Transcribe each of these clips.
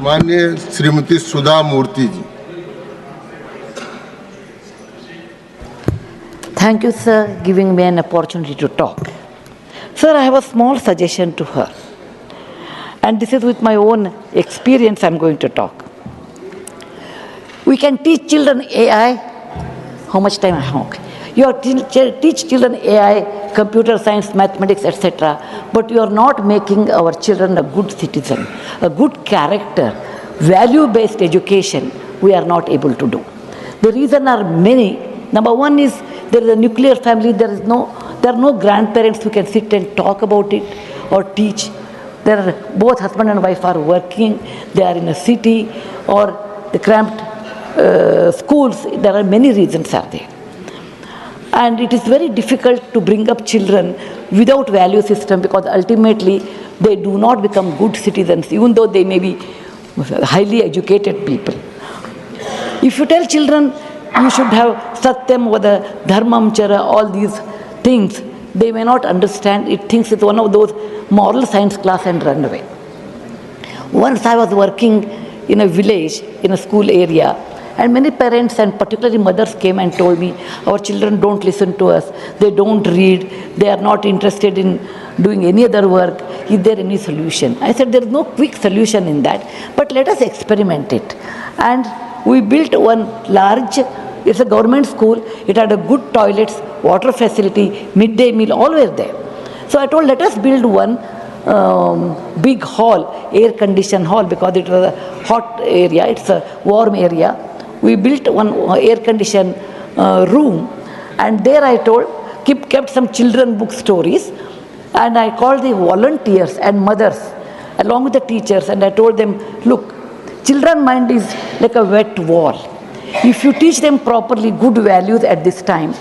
माननीय श्रीमती सुधा मूर्ति जी। Thank you, sir, giving me an opportunity to talk. Sir, I have a small suggestion to her. And this is with my own experience I'm going to talk. We can teach children AI. How much time I have? You are teach children AI, computer science, mathematics, etc. But you are not making our children a good citizen, a good character, value-based education. We are not able to do. The reasons are many. Number one is there is a nuclear family. There are no grandparents who can sit and talk about it or teach. There are both husband and wife are working. They are in a city or the cramped schools. There are many reasons are there. And it is very difficult to bring up children without value system, because ultimately they do not become good citizens, even though they may be highly educated people. If you tell children you should have Satyam, Vada, Dharmam, Chara, all these things, they may not understand. It thinks it's one of those moral science class and run away. Once I was working in a village, in a school area, and many parents and particularly mothers came and told me, our children don't listen to us, they don't read, they are not interested in doing any other work. Is there any solution? I said, there is no quick solution in that, but let us experiment it. And we built one large, it's a government school, it had a good toilets, water facility, midday meal, all were there. So I told, let us build one big hall, air-conditioned hall, because it was a hot area, it's a warm area. We built one air-conditioned room, and there I told, kept some children book stories, and I called the volunteers and mothers along with the teachers, and I told them, look, children's mind is like a wet wall. If you teach them properly good values at this time,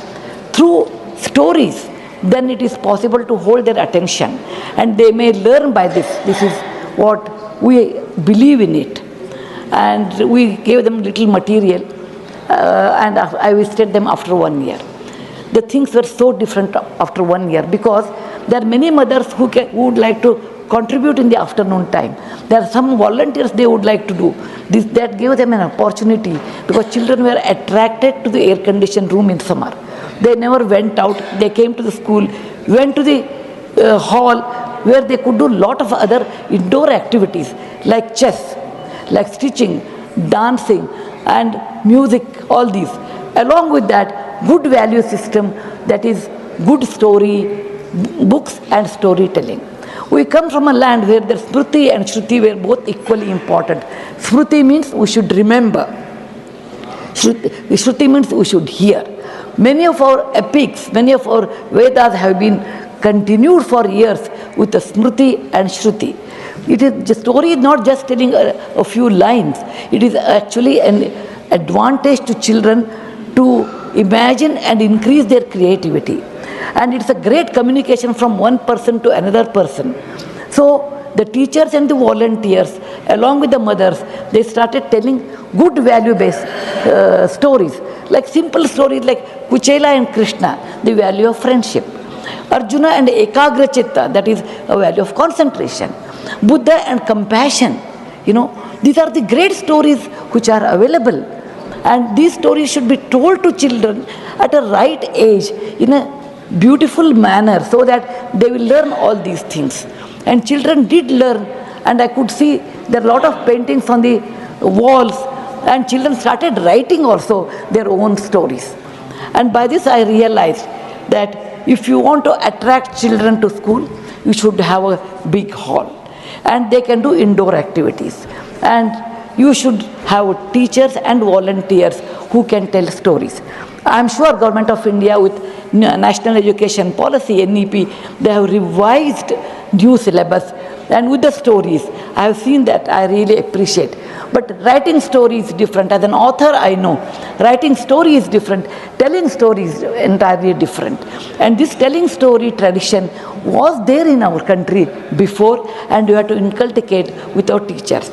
through stories, then it is possible to hold their attention, and they may learn by this. This is what we believe in it. And we gave them little material, and I visited them after 1 year. The things were so different after 1 year, because there are many mothers who would like to contribute in the afternoon time. There are some volunteers they would like to do. That gave them an opportunity, because children were attracted to the air-conditioned room in summer. They never went out. They came to the school, went to the hall, where they could do a lot of other indoor activities like chess, like stitching, dancing, and music, all these. Along with that, good value system, that is good story, books and storytelling. We come from a land where the Smriti and Shruti were both equally important. Smriti means we should remember. Shruti means we should hear. Many of our epics, many of our Vedas have been continued for years with the Smriti and Shruti. The story is not just telling a few lines. It is actually an advantage to children to imagine and increase their creativity. And it's a great communication from one person to another person. So the teachers and the volunteers, along with the mothers, they started telling good value-based stories, like simple stories like Kuchela and Krishna, the value of friendship. Arjuna and Ekagra Chitta, that is a value of concentration. Buddha and compassion, these are the great stories which are available. And these stories should be told to children at a right age in a beautiful manner, so that they will learn all these things. And children did learn, and I could see there are a lot of paintings on the walls, and children started writing also their own stories. And by this I realized that if you want to attract children to school, you should have a big hall, and they can do indoor activities. And you should have teachers and volunteers who can tell stories. I am sure Government of India with National Education Policy, NEP, they have revised new syllabus, and with the stories, I have seen that. I really appreciate. But writing story is different. As an author, I know writing story is different. Telling story is entirely different. And this telling story tradition was there in our country before, and we have to inculcate with our teachers.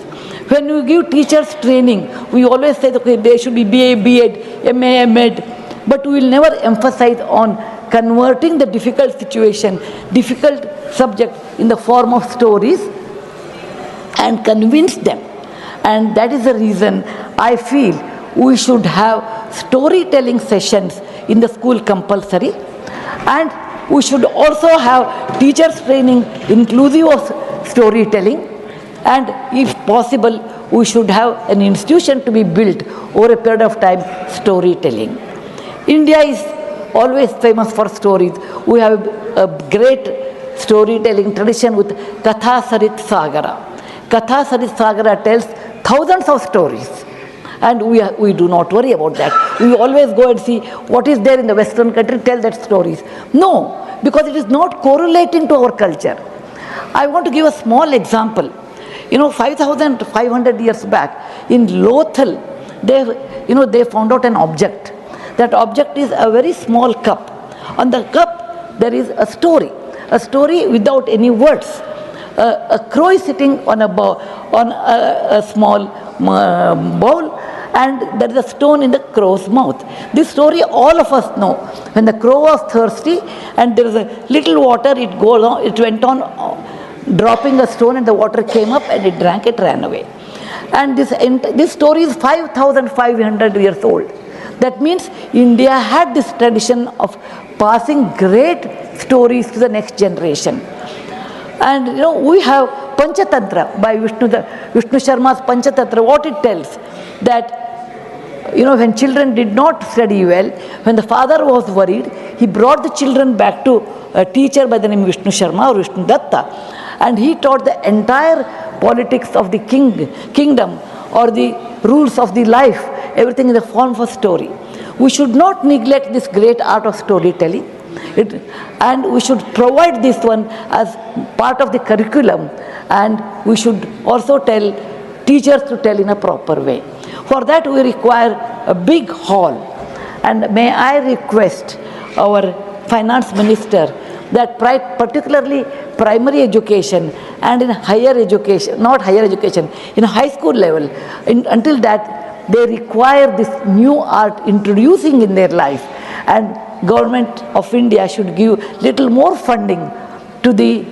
When we give teachers training, we always say, okay, they should be BA, B.Ed, MA, M.Ed, but we will never emphasize on converting the difficult situation, difficult subject in the form of stories, and convince them. And that is the reason I feel we should have storytelling sessions in the school compulsory, and we should also have teachers training inclusive of storytelling, and if possible we should have an institution to be built over a period of time, storytelling. India is always famous for stories. We have a great storytelling tradition with Katha Sarit Sagara. Katha Sarit Sagara tells thousands of stories, and we do not worry about that. We always go and see what is there in the Western country, tell that stories. No, because it is not correlating to our culture. I want to give a small example. 5,500 years back in Lothal, they found out an object. That object is a very small cup. On the cup there is a story without any words. A crow is sitting on a small bowl, and there is a stone in the crow's mouth. This story all of us know. When the crow was thirsty and there is a little water, it went on dropping a stone, and the water came up and it drank, it ran away. And this story is 5,500 years old. That means India had this tradition of passing great stories to the next generation. And we have Panchatantra by Vishnu Sharma's Panchatantra. What it tells, that when children did not study well, when the father was worried, he brought the children back to a teacher by the name Vishnu Sharma or Vishnu Datta, and he taught the entire politics of the kingdom or the rules of the life, everything in the form of a story. We should not neglect this great art of storytelling, and we should provide this one as part of the curriculum, and we should also tell teachers to tell in a proper way. For that we require a big hall, and may I request our finance minister that particularly primary education and in higher education, not higher education, in high school level, until that they require this new art introducing in their life, and government of India should give little more funding to the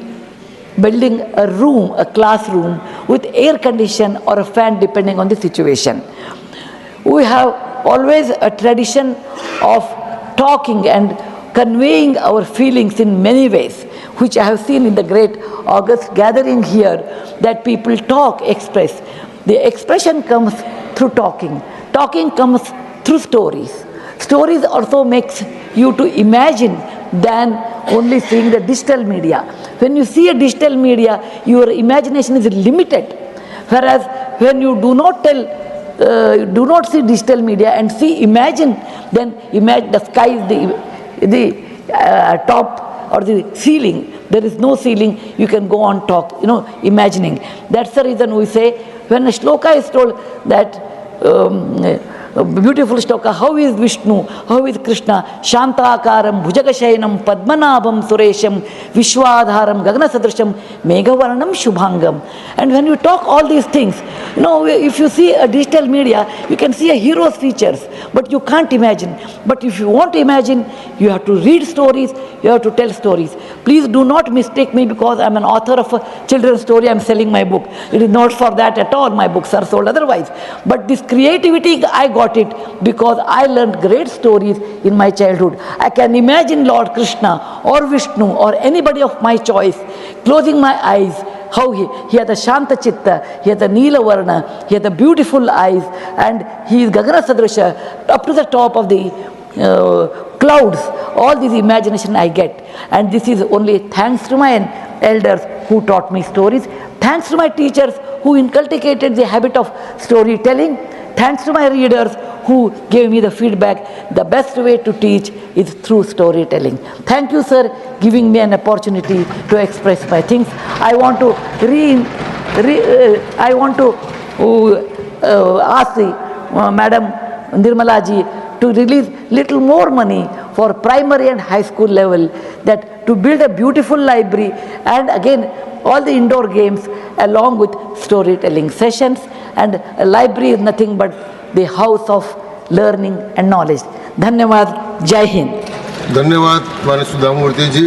building a classroom with air condition or a fan depending on the situation. We have always a tradition of talking and conveying our feelings in many ways, which I have seen in the great August gathering here, that people talk, express. The expression comes through talking. Talking comes through stories. Stories also makes you to imagine than only seeing the digital media. When you see a digital media, your imagination is limited. Whereas when you do not see digital media and imagine, then imagine the sky is the top or the ceiling. There is no ceiling, you can go on imagining. That's the reason we say, when a shloka is told that beautiful shloka, how is Vishnu, how is Krishna, Shantakaram, Bhujagashayanam, Padmanabham, Suresham, Vishwadharam, Gaganasadrisham, Meghavarnam, Shubhangam. And when you talk all these things, if you see a digital media, you can see a hero's features, but you can't imagine. But if you want to imagine, you have to read stories, you have to tell stories. Please do not mistake me because I'm an author of a children's story, I'm selling my book. It is not for that at all, my books are sold otherwise. But this creativity, I got it because I learned great stories in my childhood. I can imagine Lord Krishna or Vishnu or anybody of my choice, closing my eyes, how he had a Shanta Chitta, he had a Neela Varna, he had the beautiful eyes, and he is Gagana Sadrisha, up to the top of the clouds. All this imagination I get, and this is only thanks to my elders who taught me stories, thanks to my teachers who inculcated the habit of storytelling, thanks to my readers who gave me the feedback. The best way to teach is through storytelling. Thank you, sir, giving me an opportunity to express my things. I want to ask the Madam Nirmala ji to release little more money for primary and high school level, that to build a beautiful library, and again all the indoor games along with storytelling sessions. And a library is nothing but the house of learning and knowledge. Dhanyavad, Jai Hind. धन्यवाद माननीय सुधा मूर्ति जी.